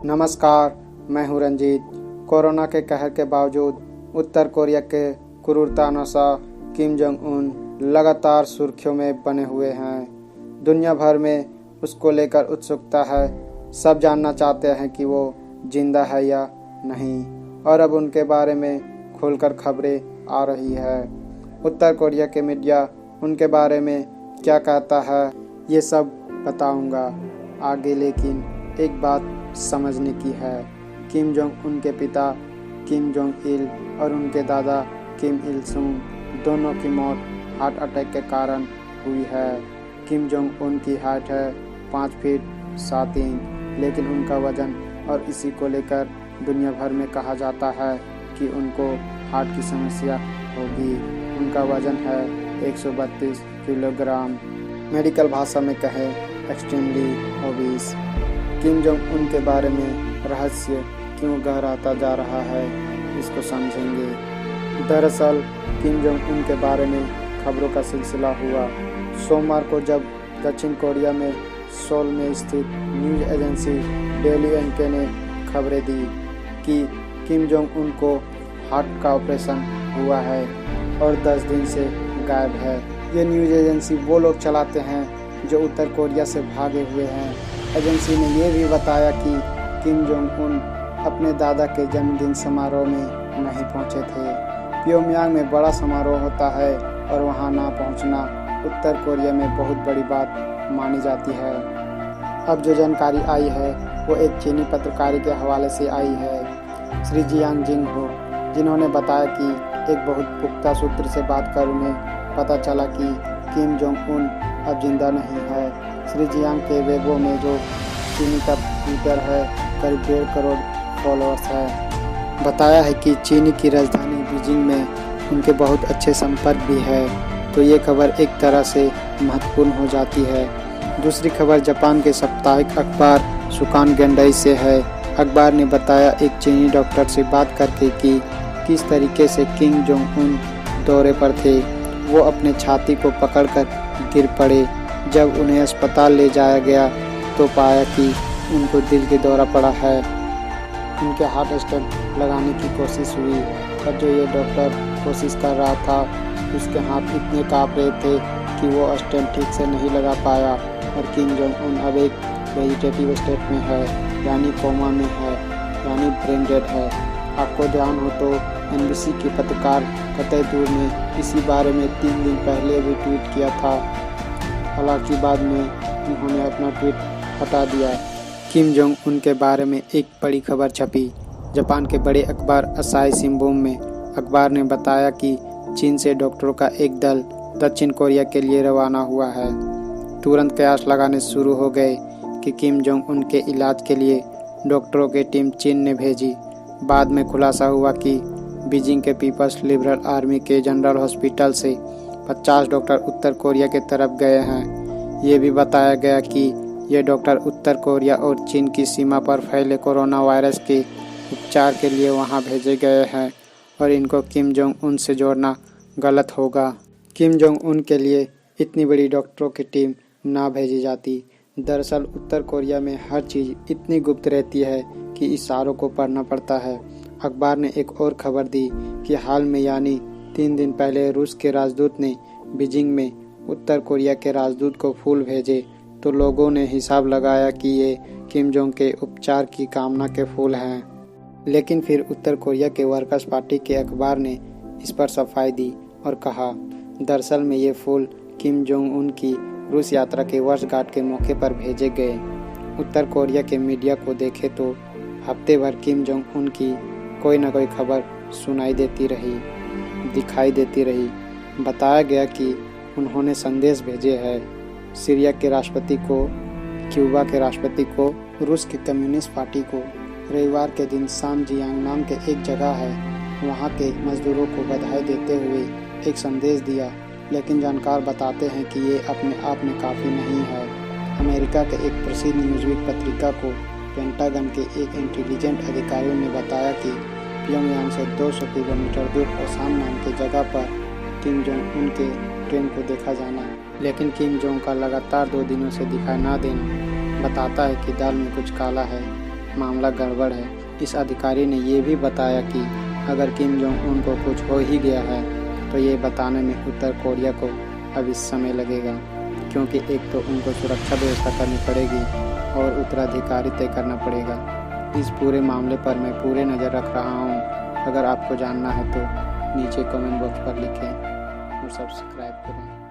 नमस्कार, मैं हूं रंजीत। कोरोना के कहर के बावजूद उत्तर कोरिया के क्रूरतानुसार किम जोंग उन लगातार सुर्खियों में बने हुए हैं। दुनिया भर में उसको लेकर उत्सुकता है। सब जानना चाहते हैं कि वो जिंदा है या नहीं, और अब उनके बारे में खुलकर खबरें आ रही है। उत्तर कोरिया के मीडिया उनके बारे में क्या कहता है, ये सब बताऊंगा आगे, लेकिन एक बात समझने की है। किम जोंग उन के पिता किम जोंग इल और उनके दादा किम इल सुंग दोनों की मौत हार्ट अटैक के कारण हुई है। किम जोंग उन की हाइट है 5 फीट 7 इंच, लेकिन उनका वजन, और इसी को लेकर दुनिया भर में कहा जाता है कि उनको हार्ट की समस्या होगी। उनका वजन है 132 किलोग्राम, मेडिकल भाषा में कहें extremely obese. Kim Jong Un के बारे में रहस्य क्यों गहराता जा रहा है, इसको समझेंगे। दरअसल किम जोंग उन के बारे में खबरों का सिलसिला हुआ सोमवार को, जब दक्षिण कोरिया में सोल में स्थित न्यूज एजेंसी डेली एनके ने खबरें दी कि किम जोंग उन को हार्ट का ऑपरेशन हुआ है और 10 दिन से गायब है। ये न्यूज एजेंसी वो लोग चलाते हैं जो उत्तर कोरिया से भागे हुए हैं। एजेंसी ने यह भी बताया कि किम जोंग उन अपने दादा के जन्मदिन समारोह में नहीं पहुंचे थे। प्योंगयांग में बड़ा समारोह होता है और वहां ना पहुंचना उत्तर कोरिया में बहुत बड़ी बात मानी जाती है। अब जो जानकारी आई है वो एक चीनी पत्रकारी के हवाले से आई है, श्री जियांग जिंग हो, जिन्होंने बताया कि एक बहुत पुख्ता सूत्र से बात कर उन्हें पता चला कि किम जोंग उन अब जिंदा नहीं है। श्री जियांग के वेबो में, जो चीनी का ट्विटर है, करीब 1.5 करोड़ फॉलोअर्स है। बताया है कि चीनी की राजधानी बीजिंग में उनके बहुत अच्छे संपर्क भी है, तो ये खबर एक तरह से महत्वपूर्ण हो जाती है। दूसरी खबर जापान के साप्ताहिक अखबार शुकान गेंडाई से है। अखबार ने बताया एक चीनी डॉक्टर से बात करके कि किस तरीके से किम जोंग उन दौरे पर थे। वो अपने छाती को पकड़कर गिर पड़े। जब उन्हें अस्पताल ले जाया गया तो पाया कि उनको दिल के दौरा पड़ा है। उनके हार्ट स्टेंट लगाने की कोशिश हुई, और जो ये डॉक्टर कोशिश कर रहा था उसके हाथ इतने काँप रहे थे कि वो स्टेंट ठीक से नहीं लगा पाया। और किम जोंग उन अब एक वेजिटेटिव स्टेट में है, यानी कोमा में है, यानी ब्रेन डेड है। आपको ध्यान हो तो एनबीसी के पत्रकार कतई दूर ने इसी बारे में 3 दिन पहले भी ट्वीट किया था। हालांकि बाद में उन्होंने अपना ट्वीट हटा दिया। किम जोंग उन के बारे में एक बड़ी खबर छपी जापान के बड़े अखबार असाही शिंबुन में। अखबार ने बताया कि चीन से डॉक्टरों का एक दल दक्षिण कोरिया के लिए रवाना हुआ है। तुरंत कयास लगाने शुरू हो गए कि किम जोंग उन के इलाज के लिए डॉक्टरों की टीम चीन ने भेजी। बाद में खुलासा हुआ कि बीजिंग के पीपल्स लिबरल आर्मी के जनरल हॉस्पिटल से 50 डॉक्टर उत्तर कोरिया की तरफ गए हैं। ये भी बताया गया कि ये डॉक्टर उत्तर कोरिया और चीन की सीमा पर फैले कोरोना वायरस के उपचार के लिए वहां भेजे गए हैं, और इनको किम जोंग उन से जोड़ना गलत होगा। किम जोंग उन के लिए इतनी बड़ी डॉक्टरों की टीम ना भेजी जाती। दरअसल उत्तर कोरिया में हर चीज़ इतनी गुप्त रहती है कि इशारों को पढ़ना पड़ता है। अखबार ने एक और खबर दी कि हाल में, यानी 3 दिन पहले, रूस के राजदूत ने बीजिंग में उत्तर कोरिया के राजदूत को फूल भेजे, तो लोगों ने हिसाब लगाया कि ये किम जोंग के उपचार की कामना के फूल हैं। लेकिन फिर उत्तर कोरिया के वर्कर्स पार्टी के अखबार ने इस पर सफाई दी और कहा, दरअसल में ये फूल किम जोंग उन की रूस यात्रा के वर्षगांठ के मौके पर भेजे गए। उत्तर कोरिया के मीडिया को देखे तो हफ्ते भर किम जोंग उन की कोई न कोई खबर सुनाई देती रही, दिखाई देती रही। बताया गया कि उन्होंने संदेश भेजे हैं सीरिया के राष्ट्रपति को, क्यूबा के राष्ट्रपति को, रूस की कम्युनिस्ट पार्टी को। रविवार के दिन शाम जियांग नाम के एक जगह है, वहाँ के मजदूरों को बधाई देते हुए एक संदेश दिया। लेकिन जानकार बताते हैं कि ये अपने आप में काफ़ी नहीं है। अमेरिका के एक प्रसिद्ध न्यूज़वीक पत्रिका को पेंटागन के एक इंटेलिजेंट अधिकारियों ने बताया कि प्योंगयांग से 200 किलोमीटर दूर ओसान नाम की जगह पर किम जोंग उन के ट्रेन को देखा जाना, लेकिन किम जोंग का लगातार 2 दिनों से दिखाई ना देना बताता है कि दाल में कुछ काला है। मामला गड़बड़ है। इस अधिकारी ने ये भी बताया कि अगर किम जोंग उन को कुछ हो ही गया है तो ये बताने में उत्तर कोरिया को अभी समय लगेगा, क्योंकि एक तो उनको सुरक्षा व्यवस्था करनी पड़ेगी और उत्तराधिकारी तय करना पड़ेगा। इस पूरे मामले पर मैं पूरे नज़र रख रहा हूँ। अगर आपको जानना है तो नीचे कमेंट बॉक्स पर लिखें और सब्सक्राइब करें।